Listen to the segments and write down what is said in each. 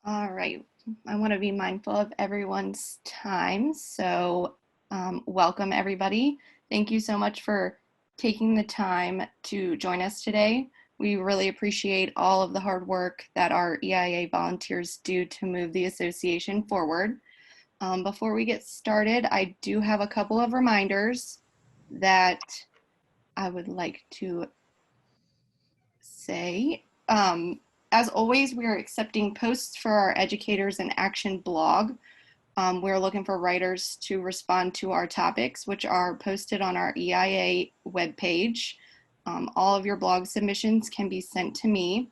All right. I want to be mindful of everyone's time. So, welcome everybody. Thank you so much for taking the time to join us today. We really appreciate all of the hard work that our EIA volunteers do to move the association forward. Before we get started, I do have a couple of reminders that I would like to say. As always, we are accepting posts for our Educators in Action blog. We're looking for writers to respond to our topics, which are posted on our EIA webpage. All of your blog submissions can be sent to me.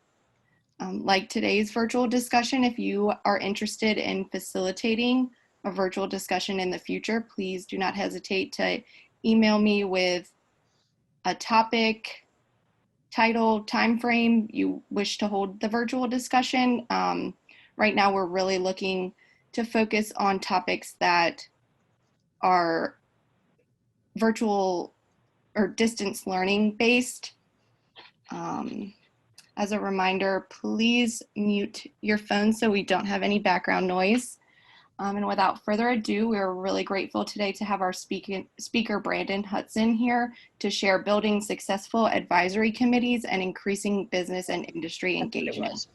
Like today's virtual discussion, if you are interested in facilitating a virtual discussion in the future, please do not hesitate to email me with a topic, title, time frame you wish to hold the virtual discussion. Right now, we're really looking to focus on topics that are virtual or distance learning based. As a reminder, please mute your phone so we don't have any background noise. And without further ado, we're really grateful today to have our speaker, Brandon Hudson, here to share building successful advisory committees and increasing business and industry engagement.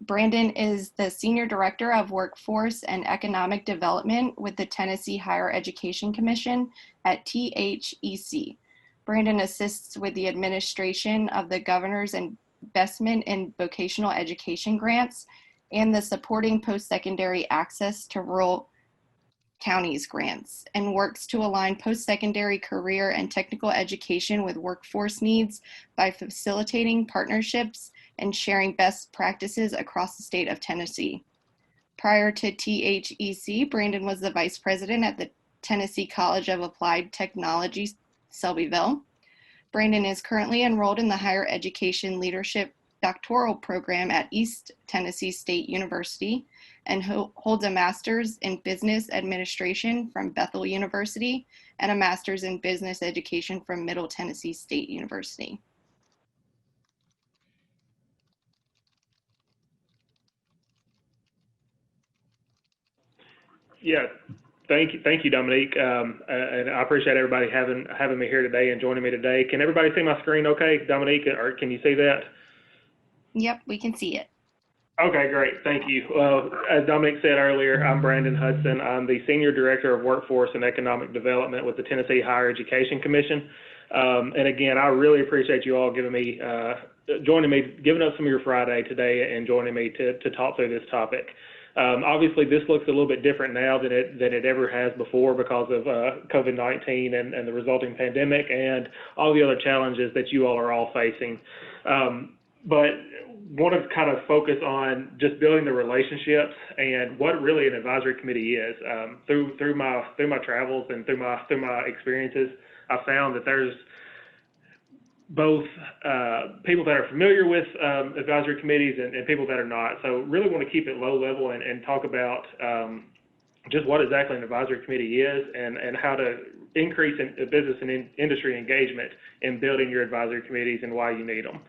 Brandon is the Senior Director of Workforce and Economic Development with the Tennessee Higher Education Commission at THEC. Brandon assists with the administration of the Governor's Investment in Vocational Education Grants and the Supporting Post-Secondary Access to Rural Counties grants, and works to align post-secondary career and technical education with workforce needs by facilitating partnerships and sharing best practices across the state of Tennessee. Prior to THEC, Brandon was the Vice President at the Tennessee College of Applied Technology, Selbyville. Brandon is currently enrolled in the Higher Education Leadership Doctoral Program at East Tennessee State University and holds a master's in business administration from Bethel University and a master's in business education from Middle Tennessee State University. Yeah, thank you, Dominique, and I appreciate everybody having me here today and joining me today. Can everybody see my screen okay, Dominique, or can you see that? Yep, we can see it. Okay, great. Thank you. Well, as Dominique said earlier, I'm Brandon Hudson. I'm the Senior Director of Workforce and Economic Development with the Tennessee Higher Education Commission. And again, I really appreciate you all joining me, giving up some of your Friday today and joining me to talk through this topic. Obviously, this looks a little bit different now than it ever has before because of COVID-19 and the resulting pandemic and all the other challenges that you all are all facing. But want to kind of focus on just building the relationships and what really an advisory committee is. Through my travels and through my experiences, I found that there's both people that are familiar with advisory committees and people that are not. So really want to keep it low level and talk about just what exactly an advisory committee is and how to increase business and industry engagement in building your advisory committees and why you need them.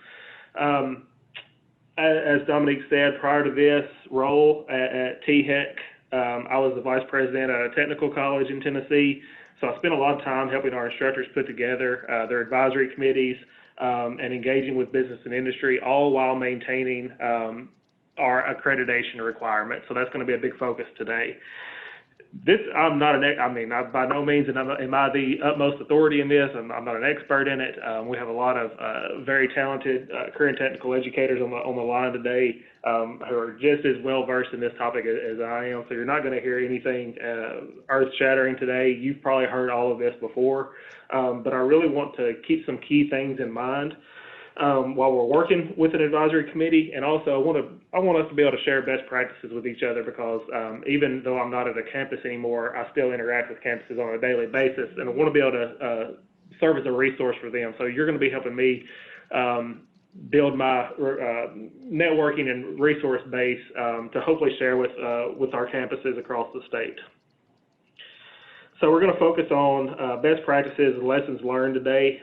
As Dominique said, prior to this role at THEC, I was the vice president at a technical college in Tennessee. So I spent a lot of time helping our instructors put together their advisory committees and engaging with business and industry, all while maintaining our accreditation requirements. So that's going to be a big focus today. I'm not by no means am I the utmost authority in this. I'm not an expert in it. We have a lot of very talented career and technical educators on the line today who are just as well versed in this topic as I am. So you're not going to hear anything earth-shattering today. You've probably heard all of this before, but I really want to keep some key things in mind while we're working with an advisory committee, and also I want us to be able to share best practices with each other because even though I'm not at a campus anymore, I still interact with campuses on a daily basis, and I want to be able to serve as a resource for them. So you're going to be helping me build my networking and resource base to hopefully share with our campuses across the state. So we're going to focus on best practices and lessons learned today.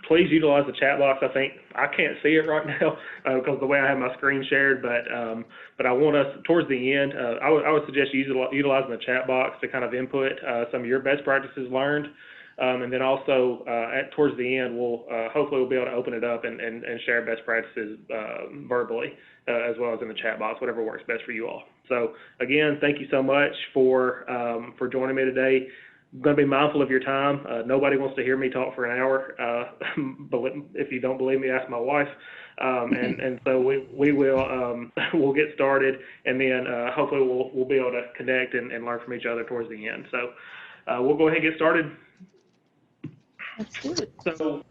please utilize the chat box. I think I can't see it right now because the way I have my screen shared, but I want us towards the end. I would suggest utilizing the chat box to kind of input some of your best practices learned, and then also towards the end, hopefully we'll be able to open it up and share best practices verbally as well as in the chat box, whatever works best for you all. So again, thank you so much for joining me today. I'm going to be mindful of your time. Nobody wants to hear me talk for an hour. If you don't believe me, ask my wife. And so we will we'll get started, and then hopefully we'll be able to connect and learn from each other towards the end. So we'll go ahead and get started. Let's do it. So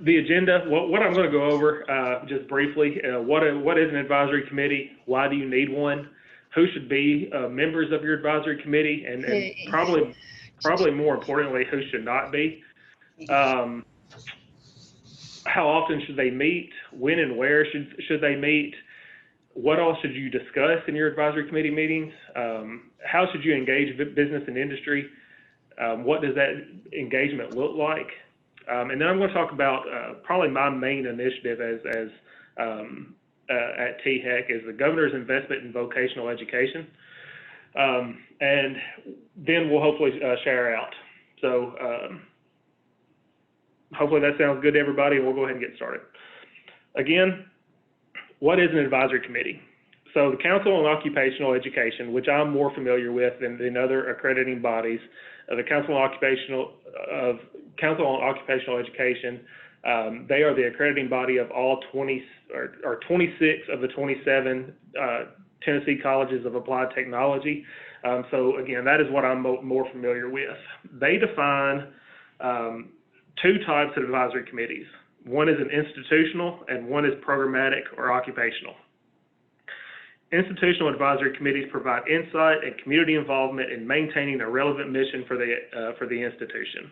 the agenda, what I'm going to go over just briefly, what is an advisory committee? Why do you need one? Who should be members of your advisory committee? And probably more importantly, who should not be? How often should they meet? When and where should they meet? What else should you discuss in your advisory committee meetings? How should you engage business and industry? What does that engagement look like? And then I'm going to talk about probably my main initiative as at THEC is the governor's investment in vocational education. And then we'll hopefully share out. So hopefully that sounds good to everybody, and we'll go ahead and get started. Again, what is an advisory committee? So the Council on Occupational Education, which I'm more familiar with than other accrediting bodies, the Council on Occupational Education, they are the accrediting body of all 26 of the 27 Tennessee Colleges of Applied Technology. So again, that is what I'm more familiar with. They define two types of advisory committees. One is an institutional and one is programmatic or occupational. Institutional advisory committees provide insight and community involvement in maintaining a relevant mission for the institution.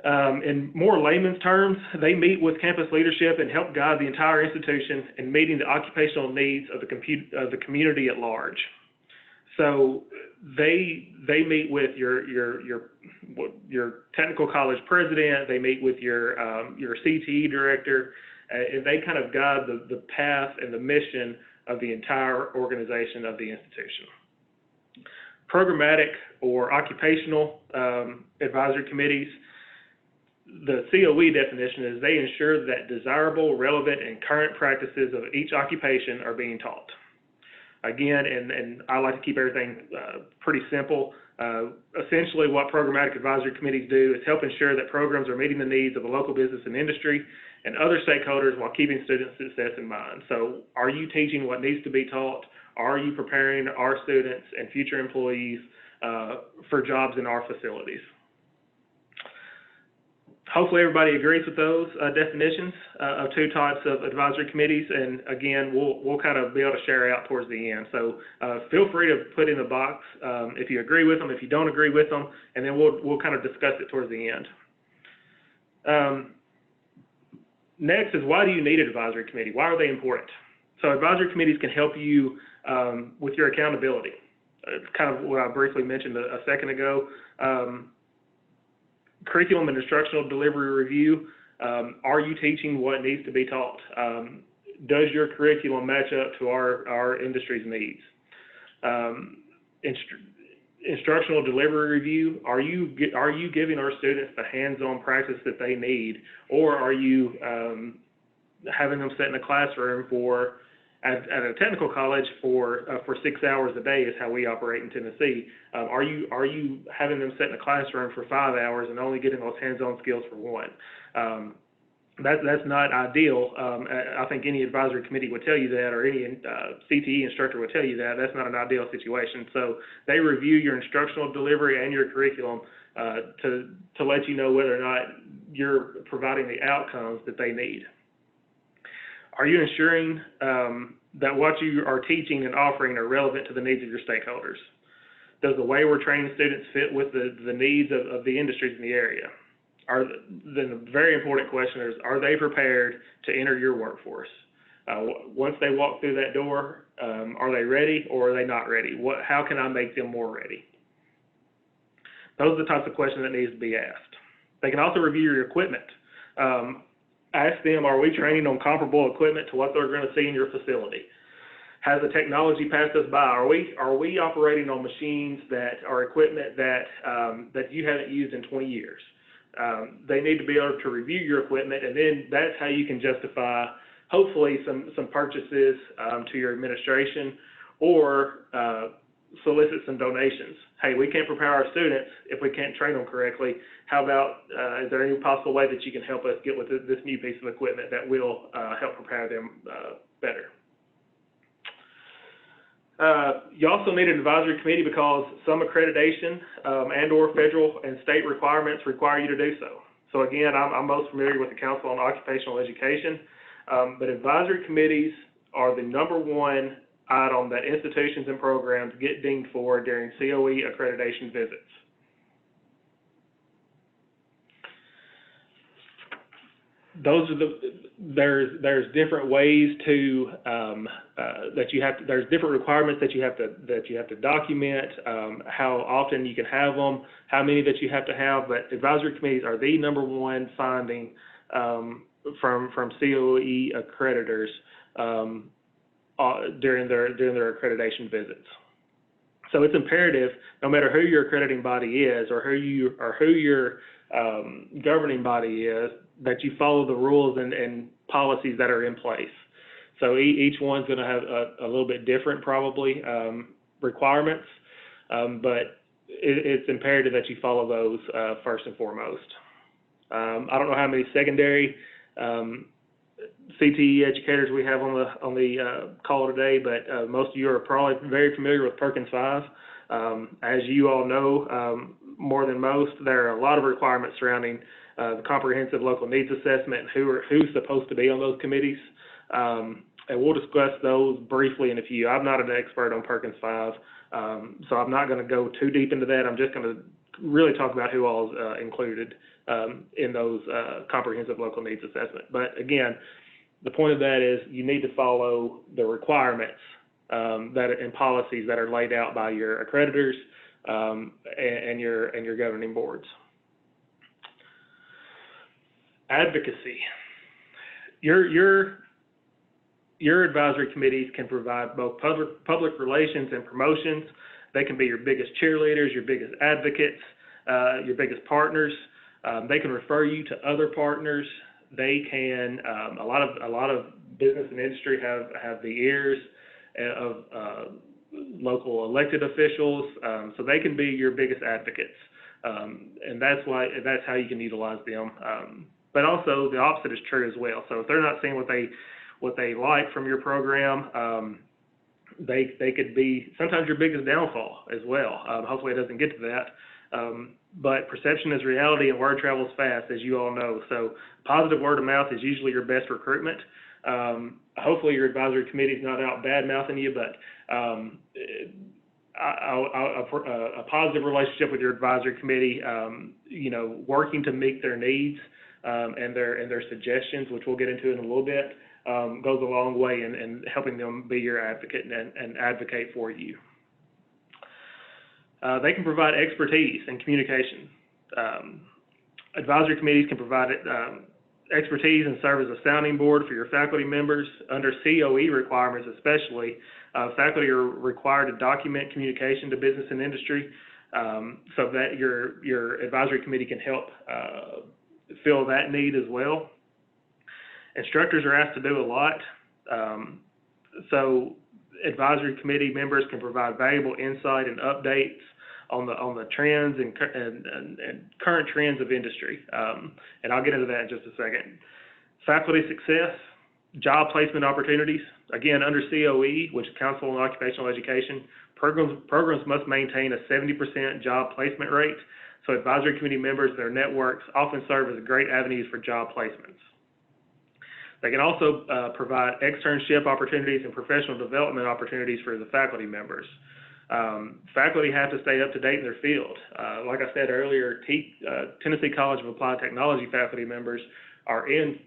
In more layman's terms, they meet with campus leadership and help guide the entire institution in meeting the occupational needs of the community at large. So they meet with your technical college president, they meet with your CTE director, and they kind of guide the path and the mission of the entire organization of the institution. Programmatic or occupational advisory committees, the COE definition is they ensure that desirable, relevant, and current practices of each occupation are being taught. Again, and I like to keep everything pretty simple. Essentially, what programmatic advisory committees do is help ensure that programs are meeting the needs of the local business and industry and other stakeholders while keeping student success in mind. So are you teaching what needs to be taught? Are you preparing our students and future employees for jobs in our facilities? Hopefully everybody agrees with those definitions of two types of advisory committees, and again, we'll kind of be able to share out towards the end. So feel free to put in the box if you agree with them, if you don't agree with them, and then we'll kind of discuss it towards the end. Next is, why do you need an advisory committee? Why are they important? So advisory committees can help you with your accountability. Kind of what I briefly mentioned a second ago. Curriculum and instructional delivery review. Are you teaching what needs to be taught? Does your curriculum match up to our industry's needs? Instructional delivery review. Are you giving our students the hands-on practice that they need, or are you having them sit in a classroom at a technical college for 6 hours a day is how we operate in Tennessee. Are you having them sit in a classroom for 5 hours and only getting those hands-on skills for 1? That's not ideal. I think any advisory committee would tell you that, or any CTE instructor would tell you that. That's not an ideal situation. So they review your instructional delivery and your curriculum to let you know whether or not you're providing the outcomes that they need. Are you ensuring that what you are teaching and offering are relevant to the needs of your stakeholders? Does the way we're training students fit with the needs of the industries in the area? Then the very important question is, are they prepared to enter your workforce? Once they walk through that door, are they ready or are they not ready? How can I make them more ready? Those are the types of questions that needs to be asked. They can also review your equipment. Ask them, are we training on comparable equipment to what they're going to see in your facility? Has the technology passed us by? Are we operating on machines that are equipment that you haven't used in 20 years? They need to be able to review your equipment, and then that's how you can justify, hopefully, some purchases to your administration, or solicit some donations. Hey, we can't prepare our students if we can't train them correctly. How about, is there any possible way that you can help us get with this new piece of equipment that will help prepare them better? You also need an advisory committee because some accreditation and or federal and state requirements require you to do so. So again, I'm most familiar with the Council on Occupational Education, but advisory committees are the #1 item that institutions and programs get dinged for during COE accreditation visits. There's different ways to there's different requirements that you have to document, how often you can have them, how many that you have to have, but advisory committees are the #1 finding from COE accreditors during their accreditation visits. So it's imperative, no matter who your accrediting body is or who your governing body is, that you follow the rules and policies that are in place. So each one's going to have a little bit different, probably, requirements, but it's imperative that you follow those first and foremost. I don't know how many secondary CTE educators we have on the call today, but most of you are probably very familiar with Perkins 5. As you all know, more than most, there are a lot of requirements surrounding the comprehensive local needs assessment and who's supposed to be on those committees. And we'll discuss those briefly in a few. I'm not an expert on Perkins 5, so I'm not going to go too deep into that. I'm just going to really talk about who all is included in those comprehensive local needs assessment. But again, the point of that is you need to follow the requirements and policies that are laid out by your accreditors and your governing boards. Advocacy. Your advisory committees can provide both public relations and promotions. They can be your biggest cheerleaders, your biggest advocates, your biggest partners. They can refer you to other partners. They can, a lot of business and industry have the ears of local elected officials, so they can be your biggest advocates, and that's how you can utilize them. But also the opposite is true as well. So if they're not seeing what they like from your program, they could be sometimes your biggest downfall as well. Hopefully it doesn't get to that. But perception is reality and word travels fast, as you all know. So positive word of mouth is usually your best recruitment. Hopefully your advisory committee is not out bad-mouthing you, but a positive relationship with your advisory committee, working to meet their needs and their suggestions, which we'll get into in a little bit, goes a long way in helping them be your advocate and advocate for you. They can provide expertise and communication. Advisory committees can provide expertise and serve as a sounding board for your faculty members. Under COE requirements especially, faculty are required to document communication to business and industry so that your advisory committee can help fill that need as well. Instructors are asked to do a lot, so advisory committee members can provide valuable insight and updates on the trends and current trends of industry, and I'll get into that in just a second. Faculty success, job placement opportunities. Again, under COE, which is Council on Occupational Education, programs must maintain a 70% job placement rate. So advisory committee members and their networks often serve as great avenues for job placements. They can also provide externship opportunities and professional development opportunities for the faculty members. Faculty have to stay up to date in their field. Like I said earlier, Tennessee College of Applied Technology faculty members are in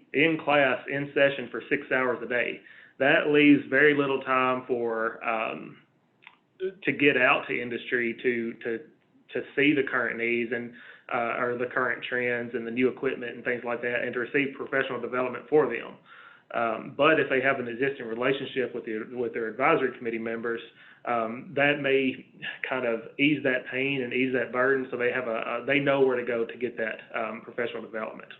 class, in session for 6 hours a day. That leaves very little time to get out to industry to see the current needs and or the current trends and the new equipment and things like that, and to receive professional development for them. But if they have an existing relationship with their advisory committee members, that may kind of ease that pain and ease that burden, so they know where to go to get that professional development.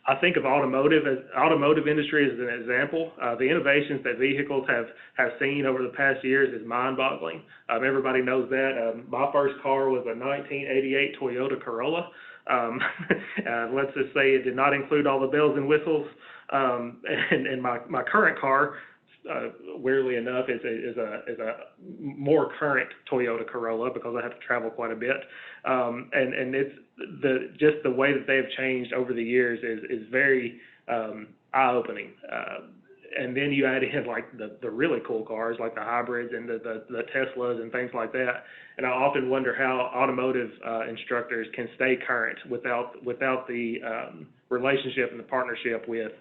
I think of automotive industry as an example. The innovations that vehicles have seen over the past years is mind-boggling. Everybody knows that. My first car was a 1988 Toyota Corolla. Let's just say it did not include all the bells and whistles. And my current car, weirdly enough, is a more current Toyota Corolla because I have to travel quite a bit. And it's just the way that they have changed over the years is very eye-opening. And then you add in like the really cool cars like the hybrids and the Teslas and things like that. And I often wonder how automotive instructors can stay current without the relationship and the partnership with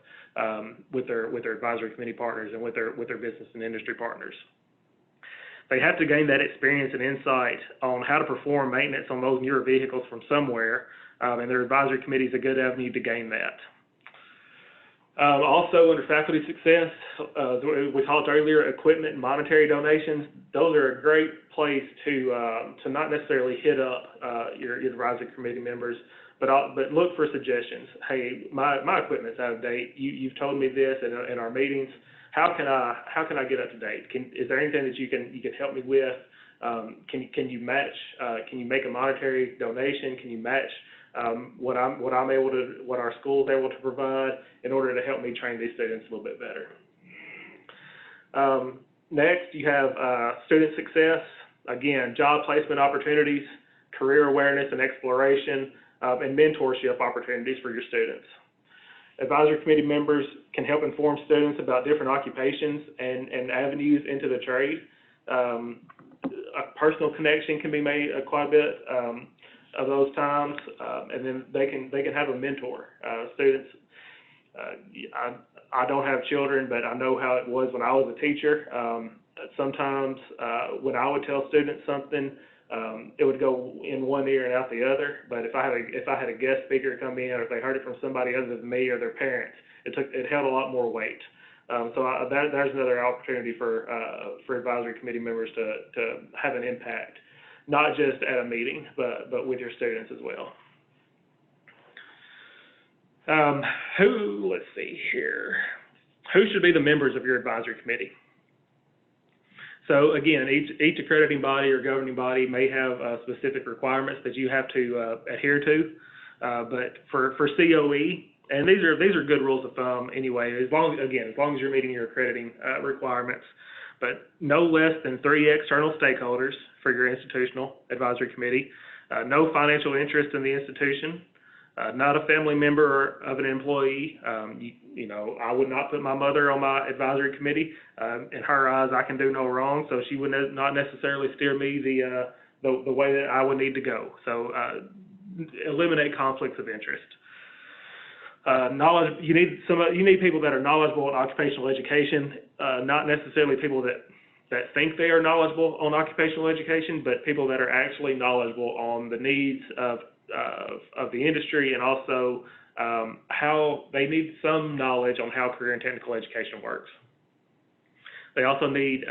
their advisory committee partners and with their business and industry partners. They have to gain that experience and insight on how to perform maintenance on those newer vehicles from somewhere, and their advisory committee is a good avenue to gain that. Also, under faculty success, we talked earlier, equipment and monetary donations. Those are a great place to not necessarily hit up your advisory committee members, but look for suggestions. Hey, my equipment's out of date. You've told me this in our meetings. How can I get up to date? Is there anything that you can help me with? Can you match? Can you make a monetary donation? Can you match what our school's able to provide in order to help me train these students a little bit better? Next, you have student success. Again, job placement opportunities, career awareness and exploration, and mentorship opportunities for your students. Advisory committee members can help inform students about different occupations and avenues into the trade. A personal connection can be made quite a bit of those times, and then they can have a mentor. Students, I don't have children, but I know how it was when I was a teacher. Sometimes when I would tell students something, it would go in one ear and out the other. But if I had a guest speaker come in, or if they heard it from somebody other than me or their parents, it held a lot more weight. There's another opportunity for advisory committee members to have an impact, not just at a meeting, but with your students as well. Let's see here. Who should be the members of your advisory committee? So again, each accrediting body or governing body may have specific requirements that you have to adhere to. But for COE, and these are good rules of thumb anyway, as long as you're meeting your accrediting requirements, but no less than 3 external stakeholders for your institutional advisory committee, no financial interest in the institution, not a family member of an employee. I would not put my mother on my advisory committee. In her eyes, I can do no wrong, so she would not necessarily steer me the way that I would need to go. So eliminate conflicts of interest. Knowledge. You need people that are knowledgeable in occupational education, not necessarily people that think they are knowledgeable on occupational education, but people that are actually knowledgeable on the needs of the industry, and also how they need some knowledge on how career and technical education works. They also need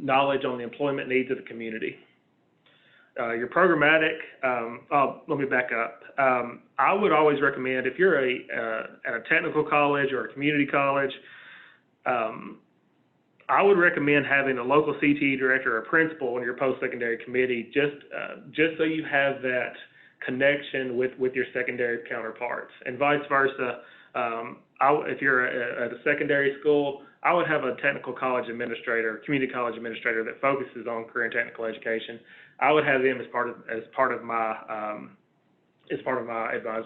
knowledge on the employment needs of the community. Your programmatic, let me back up. I would always recommend, if you're at a technical college or a community college, I would recommend having a local CTE director or principal on your post-secondary committee, just so you have that connection with your secondary counterparts, and vice versa. If you're at a secondary school, I would have a technical college administrator, community college administrator that focuses on career and technical education. I would have them as part of my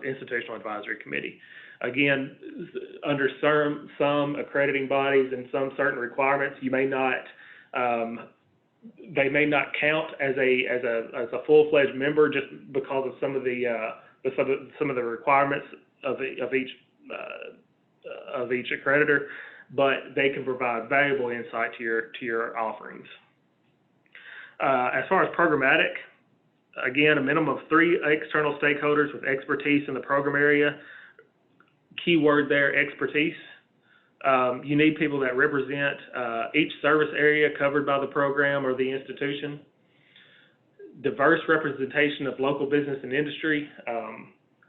institutional advisory committee. Again, under some accrediting bodies and some certain requirements, they may not count as a full-fledged member just because of some of the requirements of each accreditor, but they can provide valuable insight to your offerings. As far as programmatic, Again, a minimum of 3 external stakeholders with expertise in the program area. Keyword there, expertise. You need people that represent each service area covered by the program or the institution. Diverse representation of local business and industry,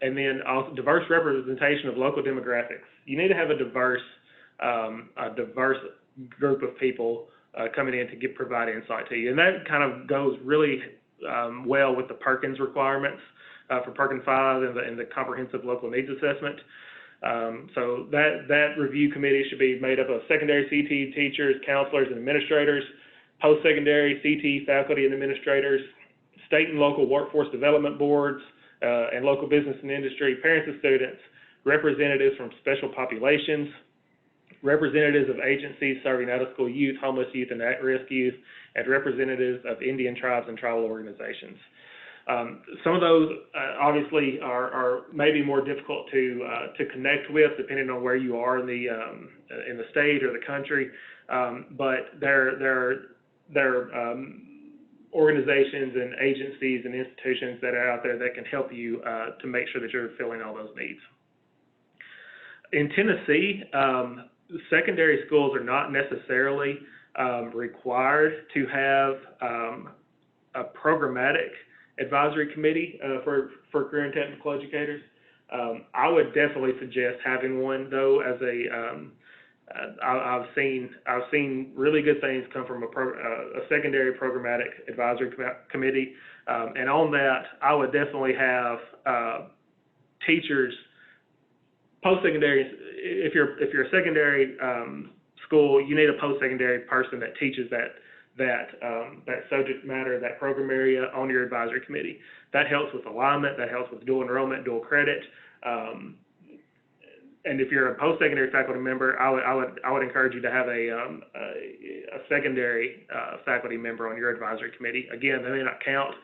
and then also diverse representation of local demographics. You need to have a diverse group of people coming in to provide insight to you, and that kind of goes really well with the Perkins requirements for Perkins 5 and the comprehensive local needs assessment. So that review committee should be made up of secondary CTE teachers, counselors, and administrators, post-secondary CTE faculty and administrators, state and local workforce development boards, and local business and industry, parents of students, representatives from special populations, representatives of agencies serving out-of-school youth, homeless youth, and at-risk youth, and representatives of Indian tribes and tribal organizations. Some of those obviously are maybe more difficult to connect with, depending on where you are in the state or the country, but they're organizations and agencies and institutions that are out there that can help you to make sure that you're filling all those needs. In Tennessee, secondary schools are not necessarily required to have a programmatic advisory committee for career and technical educators. I would definitely suggest having one, though, as I've seen really good things come from a secondary programmatic advisory committee, and on that, I would definitely have teachers, post-secondary. If you're a secondary school, you need a post-secondary person that teaches that subject matter, that program area on your advisory committee. That helps with alignment. That helps with dual enrollment, dual credit. And if you're a post-secondary faculty member, I would encourage you to have a secondary faculty member on your advisory committee. Again, they may not count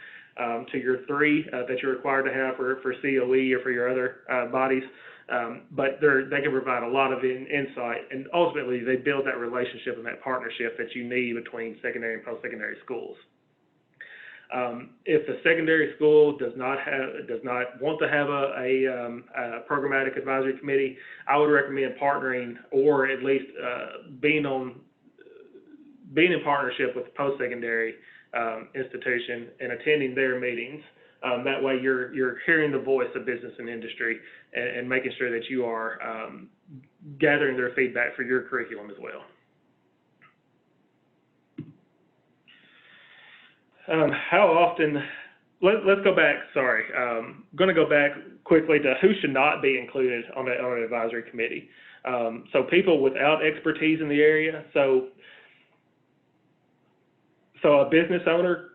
to your 3 that you're required to have for COE or for your other bodies, but they can provide a lot of insight, and ultimately they build that relationship and that partnership that you need between secondary and post-secondary schools. If the secondary school does not want to have a programmatic advisory committee, I would recommend partnering, or at least being in partnership with the post-secondary institution and attending their meetings. That way you're hearing the voice of business and industry and making sure that you are gathering their feedback for your curriculum as well. How often, let's go back, sorry, I'm going to go back quickly to who should not be included on an advisory committee. So people without expertise in the area, so a business owner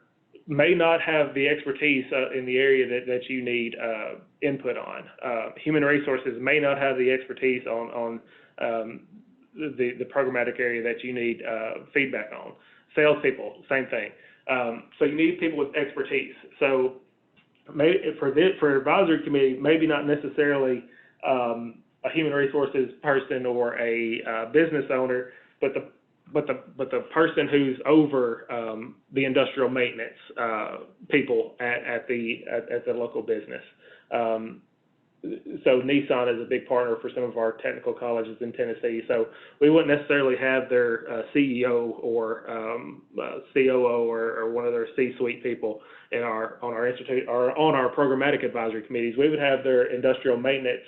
may not have the expertise in the area that you need input on. Human resources may not have the expertise on the programmatic area that you need feedback on. Salespeople, same thing. So you need people with expertise. So for advisory committee, maybe not necessarily a human resources person or a business owner, but the person who's over the industrial maintenance people at the local business. So Nissan is a big partner for some of our technical colleges in Tennessee. So we wouldn't necessarily have their CEO or COO or one of their C-suite people on our institute or on our programmatic advisory committees. We would have their industrial maintenance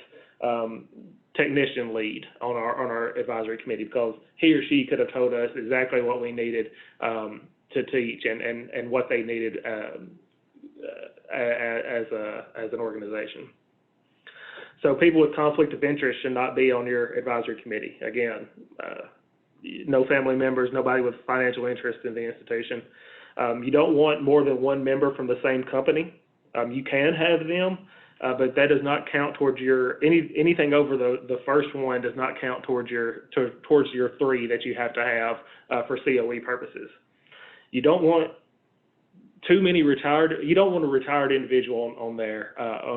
technician lead on our advisory committee, because he or she could have told us exactly what we needed to teach and what they needed as an organization. So people with conflict of interest should not be on your advisory committee. Again, no family members, nobody with financial interest in the institution. You don't want more than one member from the same company. You can have them, but that does not count towards anything over the first one does not count towards your 3 that you have to have for COE purposes. You don't want too many you don't want a retired individual on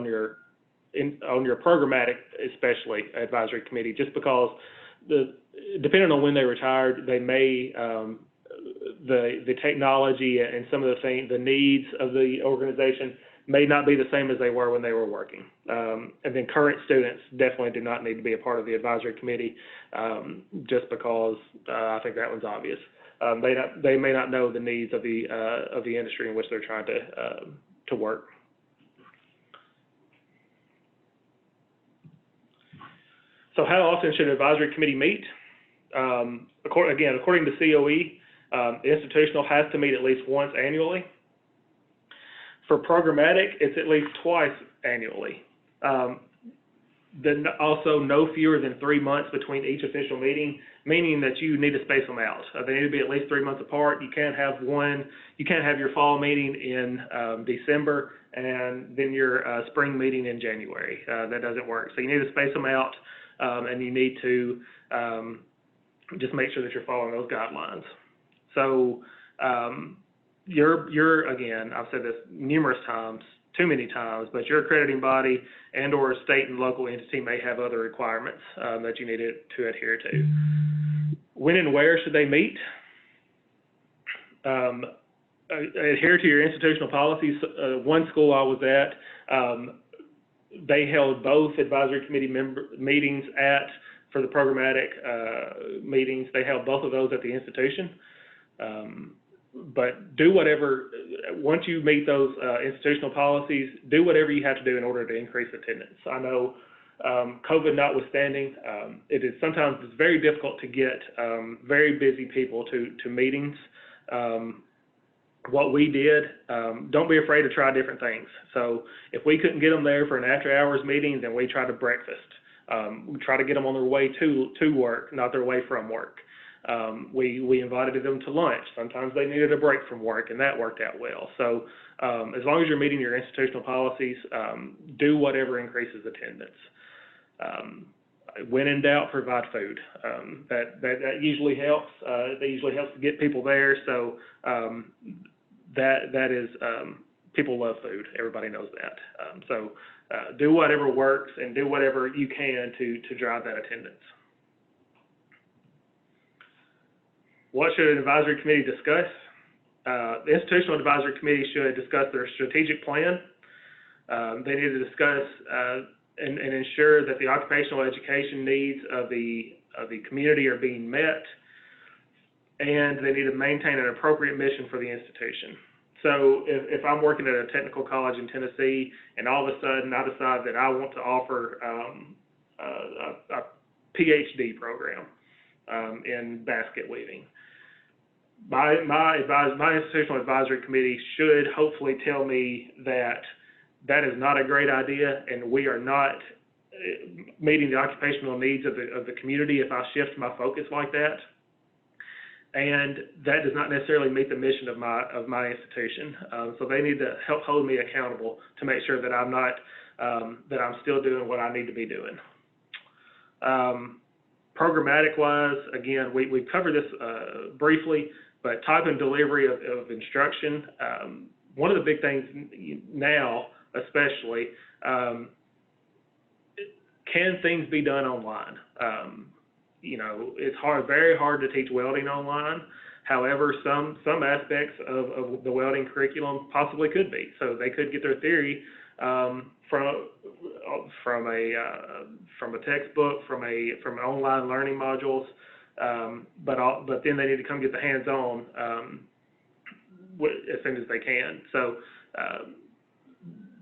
your programmatic, especially advisory committee, just because depending on when they retired, they may the technology and some of the needs of the organization may not be the same as they were when they were working. And then current students definitely do not need to be a part of the advisory committee, just because I think that one's obvious. They may not know the needs of the industry in which they're trying to work. So how often should an advisory committee meet? According to COE, the institutional has to meet at least once annually. For programmatic, it's at least twice annually. Then also no fewer than 3 months between each official meeting, meaning that you need to space them out. They need to be at least 3 months apart. You can't have your fall meeting in December and then your spring meeting in January. That doesn't work. So you need to space them out, and you need to just make sure that you're following those guidelines. So again, I've said this numerous times, too many times, but your accrediting body and or state and local entity may have other requirements that you need to adhere to. When and where should they meet? Adhere to your institutional policies. One school I was at, they held both advisory committee meetings for the programmatic meetings. They held both of those at the institution. But do whatever, once you meet those institutional policies, do whatever you have to do in order to increase attendance. I know, COVID notwithstanding, sometimes it's very difficult to get very busy people to meetings. What we did, don't be afraid to try different things. So if we couldn't get them there for an after hours meeting, then we tried a breakfast. We try to get them on their way to work, not their way from work. We invited them to lunch. Sometimes they needed a break from work, and that worked out well. So as long as you're meeting your institutional policies, do whatever increases attendance. When in doubt, provide food. That usually helps. That usually helps to get people there. So that is, people love food. Everybody knows that. So do whatever works and do whatever you can to drive that attendance. What should an advisory committee discuss? The institutional advisory committee should discuss their strategic plan. They need to discuss and ensure that the occupational education needs of the community are being met, and they need to maintain an appropriate mission for the institution. So if I'm working at a technical college in Tennessee and all of a sudden I decide that I want to offer a PhD program in basket weaving, my institutional advisory committee should hopefully tell me that that is not a great idea, and we are not meeting the occupational needs of the community if I shift my focus like that. And that does not necessarily meet the mission of my institution. So they need to help hold me accountable to make sure that I'm not that I'm still doing what I need to be doing. Programmatic wise, again, we covered this briefly, but type and delivery of instruction. One of the big things now, especially, can things be done online? It's very hard to teach welding online. However, some aspects of the welding curriculum possibly could be. So they could get their theory from a textbook, from online learning modules, but then they need to come get the hands-on as soon as they can. So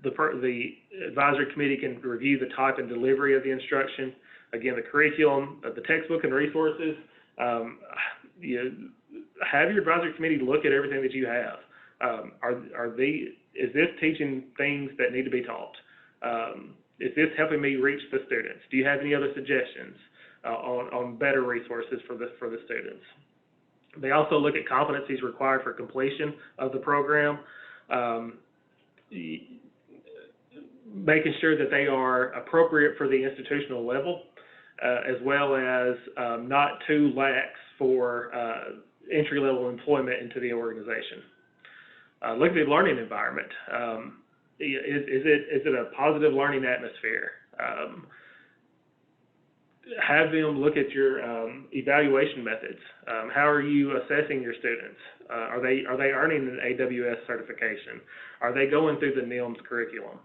the advisory committee can review the type and delivery of the instruction. Again, the curriculum, the textbook and resources. Have your advisory committee look at everything that you have. Is this teaching things that need to be taught? Is this helping me reach the students? Do you have any other suggestions on better resources for the students? They also look at competencies required for completion of the program, making sure that they are appropriate for the institutional level, as well as not too lax for entry-level employment into the organization. Look at the learning environment. Is it a positive learning atmosphere? have them look at your evaluation methods. How are you assessing your students? Are they earning an AWS certification? Are they going through the NIMS curriculum?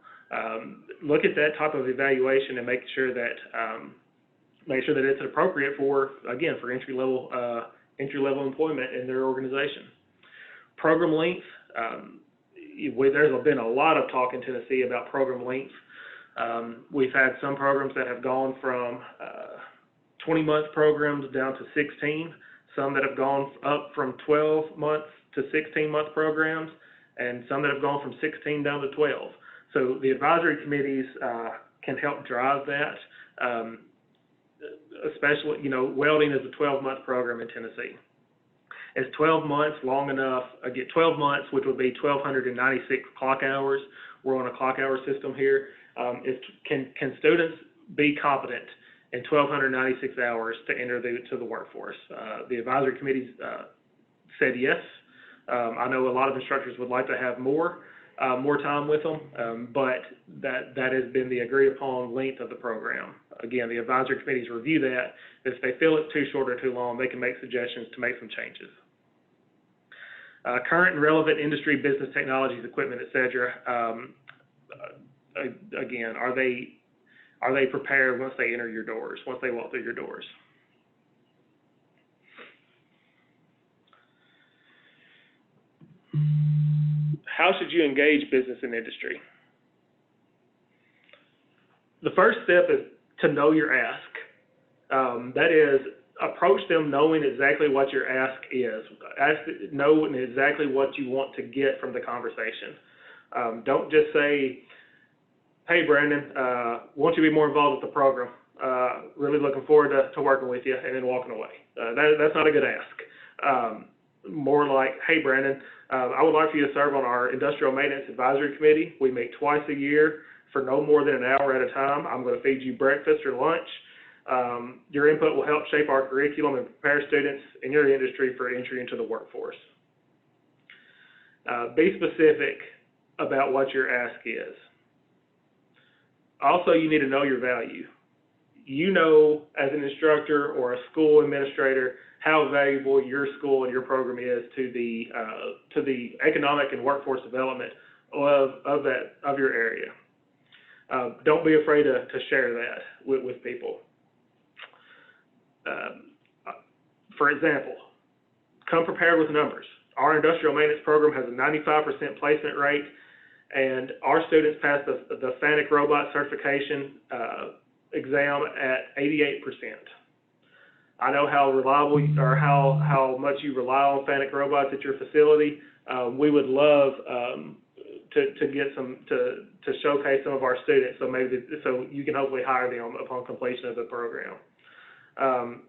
Look at that type of evaluation and make sure that it's appropriate for entry level employment in their organization. Program length. There's been a lot of talk in Tennessee about program length. We've had some programs that have gone from 20-month programs down to 16, some that have gone up from 12 months to 16-month programs, and some that have gone from 16 down to 12. So the advisory committees can help drive that, especially, welding is a 12-month program in Tennessee. Is 12 months long enough? 12 months, which would be 1,296 clock hours. We're on a clock hour system here. Can students be competent in 1,296 hours to enter to the workforce? The advisory committees said yes. I know a lot of instructors would like to have more time with them, but that has been the agreed upon length of the program. Again, the advisory committees review that. If they feel it's too short or too long, they can make suggestions to make some changes. Current and relevant industry, business technologies, equipment, et cetera. Again, are they prepared once they enter your doors, once they walk through your doors? How should you engage business and industry? The first step is to know your ask. That is, approach them knowing exactly what your ask is. Knowing exactly what you want to get from the conversation. Don't just say, "Hey, Brandon, want you to be more involved with the program? Really looking forward to working with you," and then walking away. That's not a good ask. More like, "Hey, Brandon, I would like for you to serve on our Industrial Maintenance Advisory Committee. We meet twice a year for no more than an hour at a time. I'm going to feed you breakfast or lunch. Your input will help shape our curriculum and prepare students in your industry for entry into the workforce." Be specific about what your ask is. Also, you need to know your value. You know, as an instructor or a school administrator, how valuable your school and your program is to the economic and workforce development of your area. Don't be afraid to share that with people. For example, come prepared with numbers. Our industrial maintenance program has a 95% placement rate, and our students pass the FANUC robot certification exam at 88%. I know how reliable or how much you rely on FANUC robots at your facility. We would love to get to showcase some of our students, so you can hopefully hire them upon completion of the program.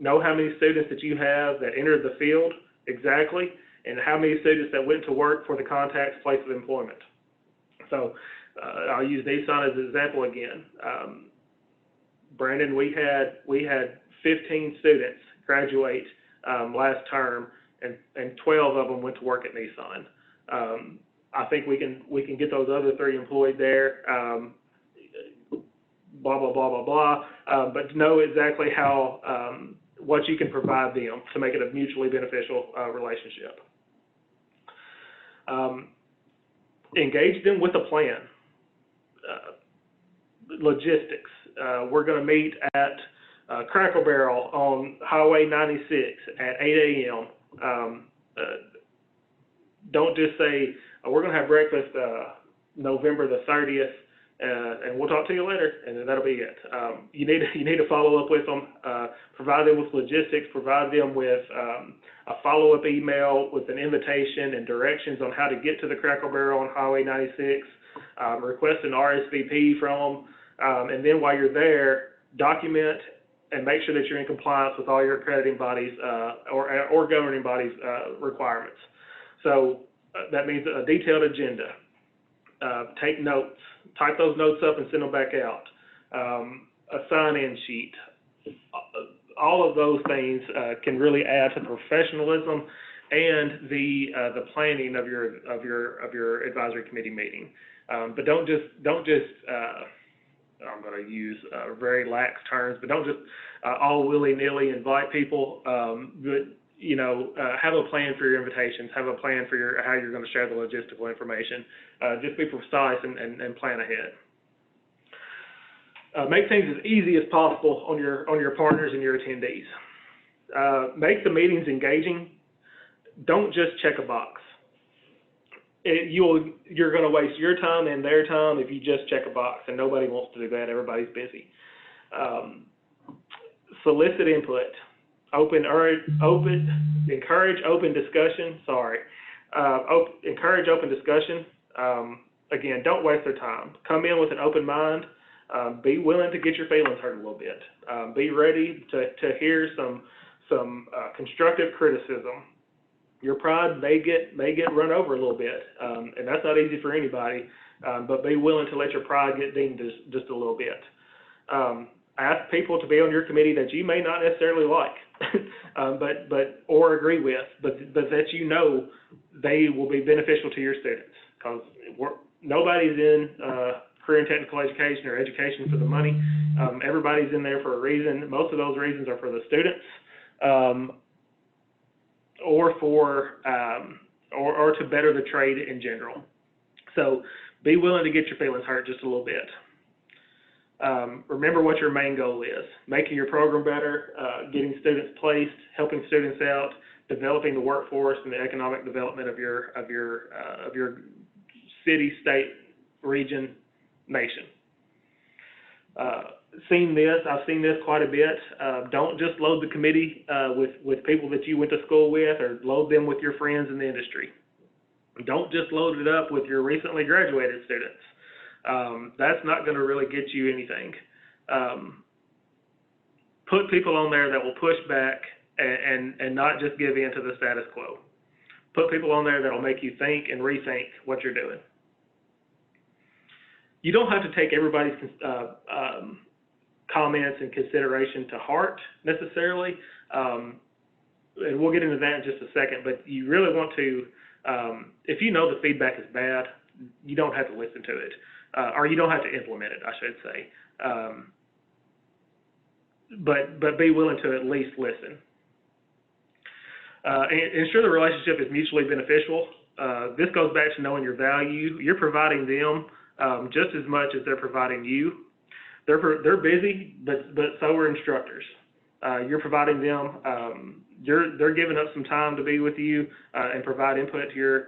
Know how many students that you have that entered the field exactly, and how many students that went to work for the contact's place of employment. So I'll use Nissan as an example again. Brandon, we had 15 students graduate last term, and 12 of them went to work at Nissan. I think we can get those other 3 employed there. Blah blah blah blah blah. But know exactly how what you can provide them to make it a mutually beneficial relationship. Engage them with a plan. Logistics. We're going to meet at Cracker Barrel on Highway 96 at 8 a.m. Don't just say, "We're going to have breakfast November the 30th, and we'll talk to you later," and then that'll be it. You need to follow up with them, provide them with logistics, provide them with a follow-up email with an invitation and directions on how to get to the Cracker Barrel on Highway 96, request an RSVP from them, and then while you're there, document and make sure that you're in compliance with all your accrediting bodies or governing bodies requirements. So that means a detailed agenda. Take notes, type those notes up and send them back out. A sign-in sheet. All of those things can really add to the professionalism and the planning of your advisory committee meeting. But don't just I'm going to use very lax terms, but don't just all willy-nilly invite people. But have a plan for your invitations. Have a plan for how you're going to share the logistical information. Just be precise and plan ahead. Make things as easy as possible on your partners and your attendees. Make the meetings engaging. Don't just check a box. You're going to waste your time and their time if you just check a box, and nobody wants to do that. Everybody's busy. Solicit input. Encourage open discussion. Encourage open discussion. Again, don't waste their time. Come in with an open mind. Be willing to get your feelings hurt a little bit. Be ready to hear some constructive criticism. Your pride may get run over a little bit, and that's not easy for anybody. But be willing to let your pride get dinged just a little bit. Ask people to be on your committee that you may not necessarily like, or agree with, but that they will be beneficial to your students, because nobody's in career and technical education or education for the money. Everybody's in there for a reason. Most of those reasons are for the students, or to better the trade in general. So be willing to get your feelings hurt just a little bit. Remember what your main goal is: making your program better, getting students placed, helping students out, developing the workforce and the economic development of your city, state, region, nation. I've seen this quite a bit. Don't just load the committee with people that you went to school with, or load them with your friends in the industry. Don't just load it up with your recently graduated students. That's not going to really get you anything. Put people on there that will push back and not just give in to the status quo. Put people on there that will make you think and rethink what you're doing. You don't have to take everybody's comments and consideration to heart necessarily, and we'll get into that in just a second, but you really want to, if you know the feedback is bad, you don't have to listen to it, or you don't have to implement it, I should say, but be willing to at least listen. And ensure the relationship is mutually beneficial. This goes back to knowing your value. You're providing them just as much as they're providing you. They're busy, but so are instructors. You're providing them. They're giving up some time to be with you and provide input to your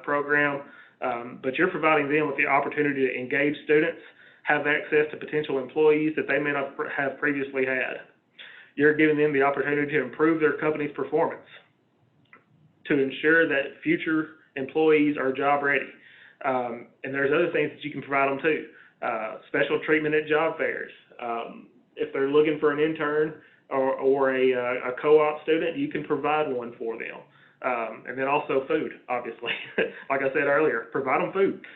program. But you're providing them with the opportunity to engage students, have access to potential employees that they may not have previously had. You're giving them the opportunity to improve their company's performance, to ensure that future employees are job ready. And there's other things that you can provide them too. Special treatment at job fairs. If they're looking for an intern or a co-op student, you can provide one for them. And then also food, obviously. Like I said earlier, provide them food.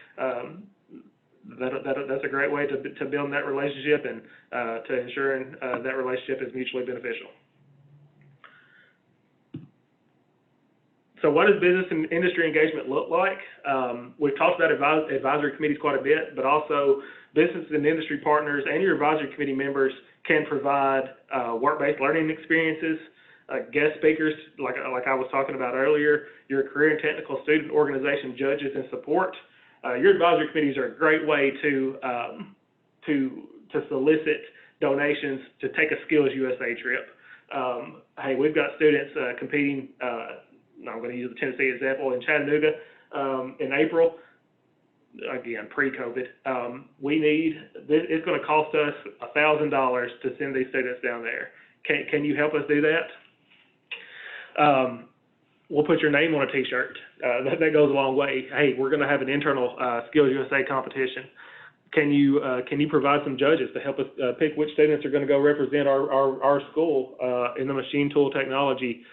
That's a great way to build that relationship and to ensuring that relationship is mutually beneficial. So what does business and industry engagement look like? We've talked about advisory committees quite a bit, but also business and industry partners and your advisory committee members can provide work-based learning experiences, guest speakers, like I was talking about earlier, your career and technical student organization judges and support. Your advisory committees are a great way to solicit donations to take a Skills USA trip. Hey, we've got students competing. I'm going to use the Tennessee example, in Chattanooga in April, again, pre-COVID. It's going to cost us $1,000 to send these students down there. Can you help us do that? We'll put your name on a t-shirt. That goes a long way. Hey, we're going to have an internal Skills USA competition. Can you provide some judges to help us pick which students are going to go represent our school in the machine tool technology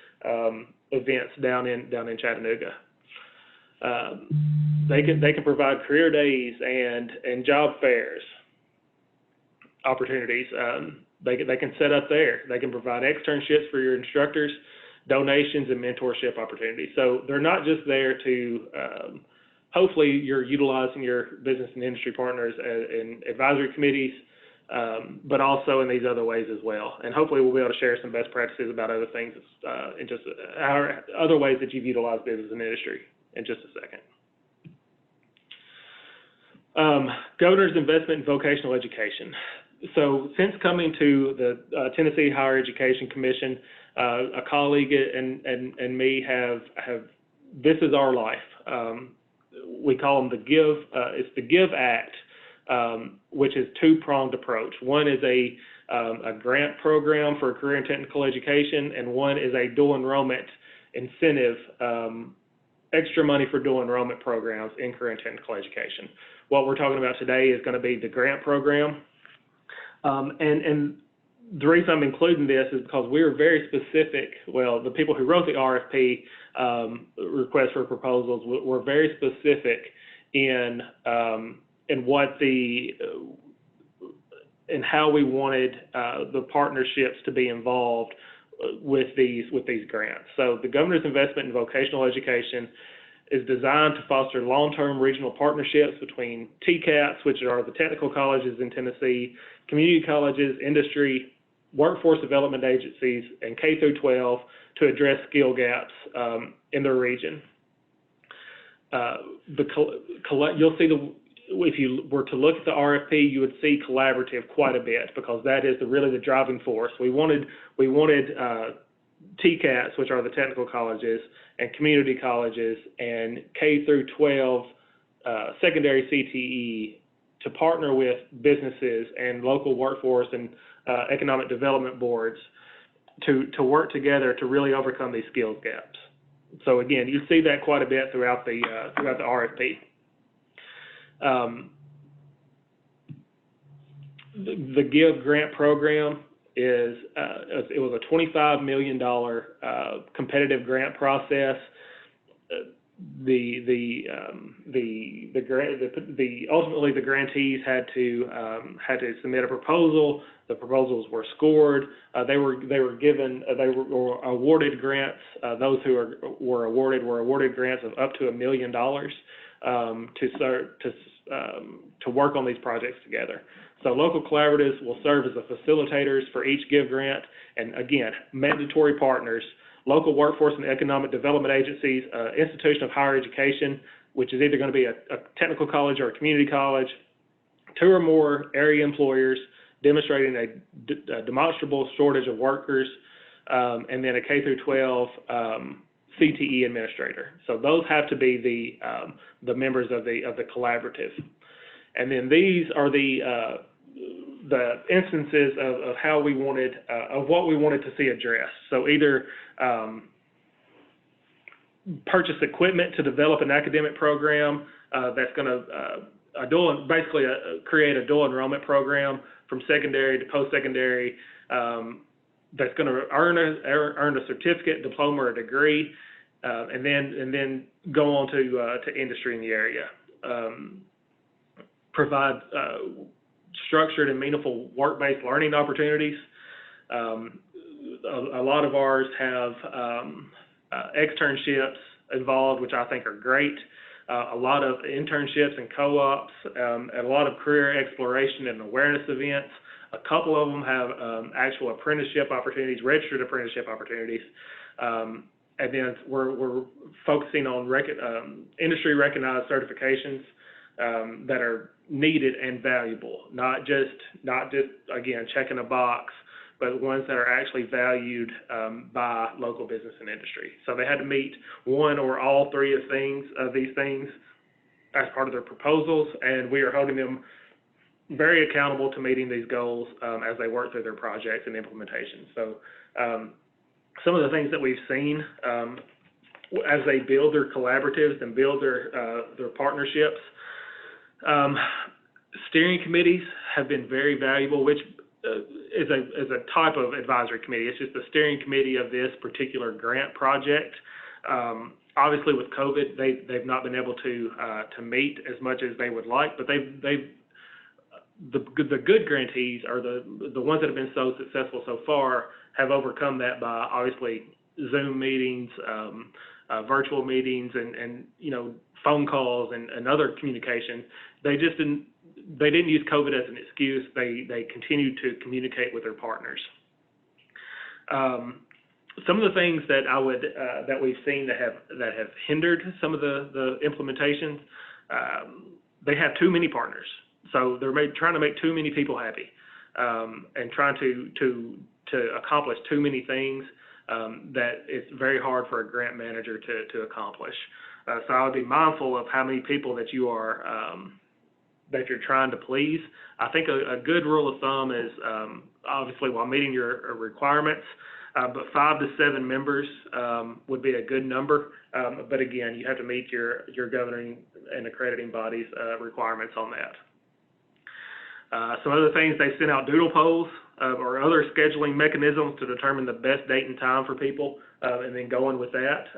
events down in Chattanooga? They can provide career days and job fairs opportunities. They can set up there. They can provide externships for your instructors, donations, and mentorship opportunities. So they're not just there to hopefully you're utilizing your business and industry partners in advisory committees, but also in these other ways as well. And hopefully we'll be able to share some best practices about other things and just other ways that you've utilized business and industry in just a second. Governor's investment in vocational education. So since coming to the Tennessee Higher Education Commission, a colleague and me have this is our life. We call them it's the GIVE Act, which is two-pronged approach. One is a grant program for career and technical education, and one is a dual enrollment incentive, extra money for dual enrollment programs in career and technical education. What we're talking about today is going to be the grant program. And the reason I'm including this is because we were very specific. Well, the people who wrote the RFP request for proposals were very specific in what and how we wanted the partnerships to be involved with these grants. So the Governor's Investment in Vocational Education is designed to foster long-term regional partnerships between TCATs, which are the technical colleges in Tennessee, community colleges, industry, workforce development agencies, and K through 12 to address skill gaps in their region. You'll see if you were to look at the RFP, you would see collaborative quite a bit, because that is really the driving force. We wanted TCATs, which are the technical colleges, and community colleges, and K through 12 secondary CTE to partner with businesses and local workforce and economic development boards to work together to really overcome these skills gaps. So again, you see that quite a bit throughout the RFP. The GIVE grant program it was a $25 million competitive grant process. Ultimately the grantees had to submit a proposal. The proposals were scored. They were awarded grants. Those who were awarded grants of up to $1 million to work on these projects together. So local collaboratives will serve as the facilitators for each GIVE grant, and again, mandatory partners, local workforce and economic development agencies, institution of higher education, which is either going to be a technical college or a community college, 2 or more area employers demonstrating a demonstrable shortage of workers, and then a K through 12 CTE administrator. So those have to be the members of the collaborative. And then these are the instances of how we wanted, of what we wanted to see addressed. So either purchase equipment to develop an academic program that's going to create a dual enrollment program from secondary to post-secondary that's going to earn a certificate, diploma, or degree, and then go on to industry in the area. Provide structured and meaningful work-based learning opportunities. A lot of ours have externships involved, which I think are great. A lot of internships and co-ops, and a lot of career exploration and awareness events. A couple of them have actual apprenticeship opportunities, registered apprenticeship opportunities. And then we're focusing on industry recognized certifications that are needed and valuable, not just again checking a box, but ones that are actually valued by local business and industry. So they had to meet one or all three of these things as part of their proposals, and we are holding them very accountable to meeting these goals as they work through their projects and implementation. So some of the things that we've seen as they build their collaboratives and build their partnerships, steering committees have been very valuable, which is a type of advisory committee. It's just the steering committee of this particular grant project. Obviously, with COVID, they've not been able to meet as much as they would like, but the good grantees are the ones that have been so successful so far have overcome that by obviously Zoom meetings, virtual meetings and phone calls and other communication. They didn't use COVID as an excuse. They continued to communicate with their partners. Some of the things that that we've seen that have hindered some of the implementations, they have too many partners. So they're trying to make too many people happy, and trying to accomplish too many things that it's very hard for a grant manager to accomplish. So I would be mindful of how many people that you're trying to please. I think a good rule of thumb is obviously while meeting your requirements, but 5 to 7 members would be a good number. But again, you have to meet your governing and accrediting bodies requirements on that. Some other things, they sent out doodle polls or other scheduling mechanisms to determine the best date and time for people, and then going with that,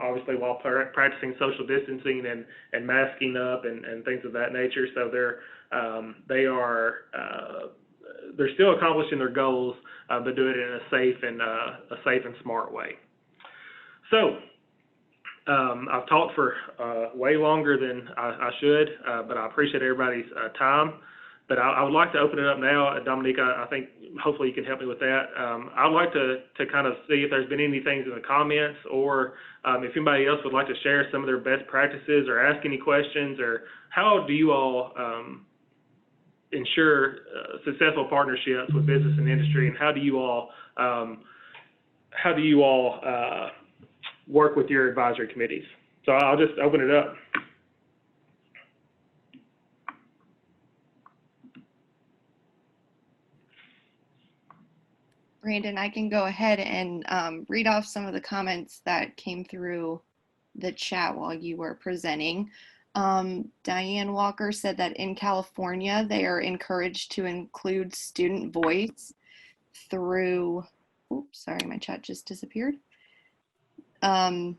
obviously while practicing social distancing and masking up and things of that nature. So they're still accomplishing their goals, but doing it in a safe and smart way. So I've talked for way longer than I should, but I appreciate everybody's time. But I would like to open it up now. Dominique, I think hopefully you can help me with that. I'd like to kind of see if there's been any things in the comments, or if anybody else would like to share some of their best practices or ask any questions, or how do you all ensure successful partnerships with business and industry, and how do you all work with your advisory committees? So I'll just open it up. Brandon, I can go ahead and read off some of the comments that came through the chat while you were presenting. Diane Walker said that in California, they are encouraged to include student voice through, oops, sorry, my chat just disappeared. They're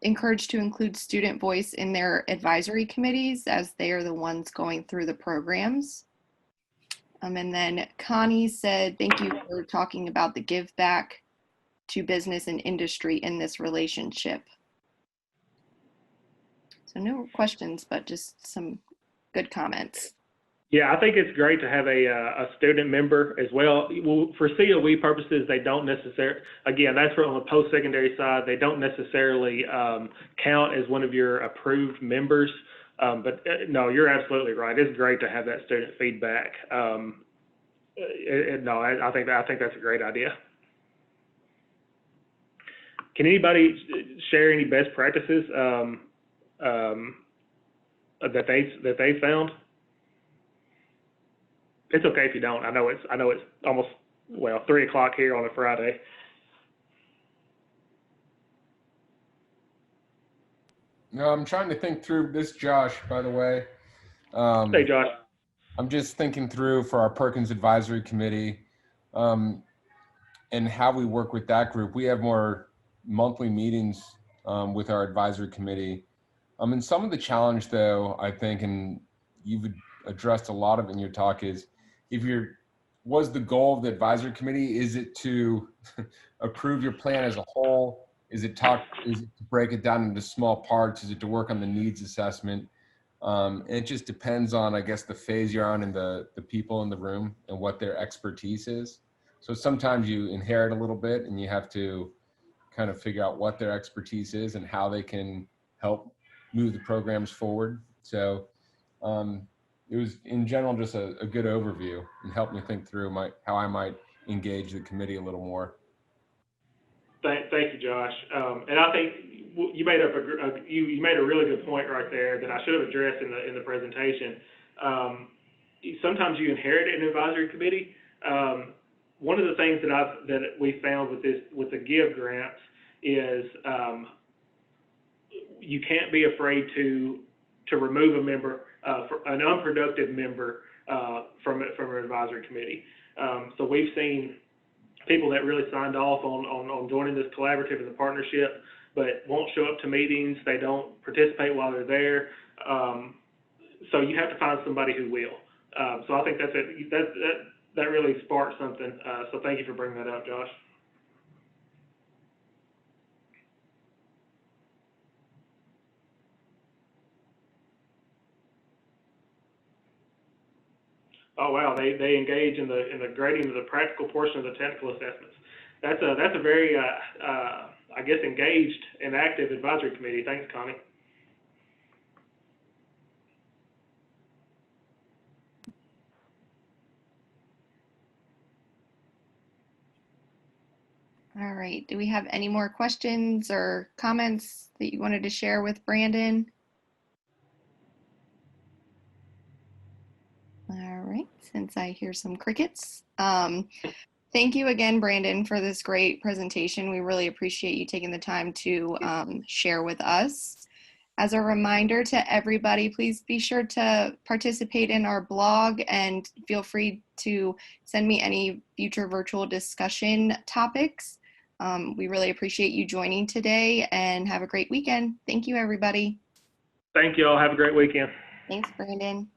encouraged to include student voice in their advisory committees as they are the ones going through the programs. And then Connie said, thank you for talking about the give back to business and industry in this relationship. So no questions, but just some good comments. Yeah, I think it's great to have a student member as well. For COE purposes, they don't necessarily, again, that's on the post-secondary side, they don't necessarily count as one of your approved members. But no, you're absolutely right. It's great to have that student feedback. No, I think that's a great idea. Can anybody share any best practices that they found? It's okay if you don't. I know it's almost 3 o'clock here on a Friday. No, I'm trying to think through this. Josh, by the way. Hey, Josh. I'm just thinking through for our Perkins Advisory Committee and how we work with that group. We have more monthly meetings with our advisory committee. And some of the challenge, though, I think, and you've addressed a lot of it in your talk, is was the goal of the advisory committee, is it to approve your plan as a whole? Is it to break it down into small parts? Is it to work on the needs assessment? And it just depends on, I guess, the phase you're on and the people in the room and what their expertise is. So sometimes you inherit a little bit and you have to kind of figure out what their expertise is and how they can help move the programs forward. So it was, in general, just a good overview and helped me think through how I might engage the committee a little more. Thank you, Josh. And I think you made you made a really good point right there that I should have addressed in the presentation. Sometimes you inherit an advisory committee. One of the things that we found with the GIVE grants is you can't be afraid to remove a member, for an unproductive member from an advisory committee. So we've seen people that really signed off on joining this collaborative as a partnership, but won't show up to meetings. They don't participate while they're there. So you have to find somebody who will. So I think that really sparked something. So thank you for bringing that up, Josh. Oh wow, they engage in the grading of the practical portion of the technical assessments. That's a very I guess engaged and active advisory committee. Thanks, Connie. All right. Do we have any more questions or comments that you wanted to share with Brandon? All right. Since I hear some crickets. Thank you again, Brandon, for this great presentation. We really appreciate you taking the time to share with us. As a reminder to everybody, please be sure to participate in our blog and feel free to send me any future virtual discussion topics. We really appreciate you joining today and have a great weekend. Thank you, everybody. Thank you all. Have a great weekend. Thanks, Brandon.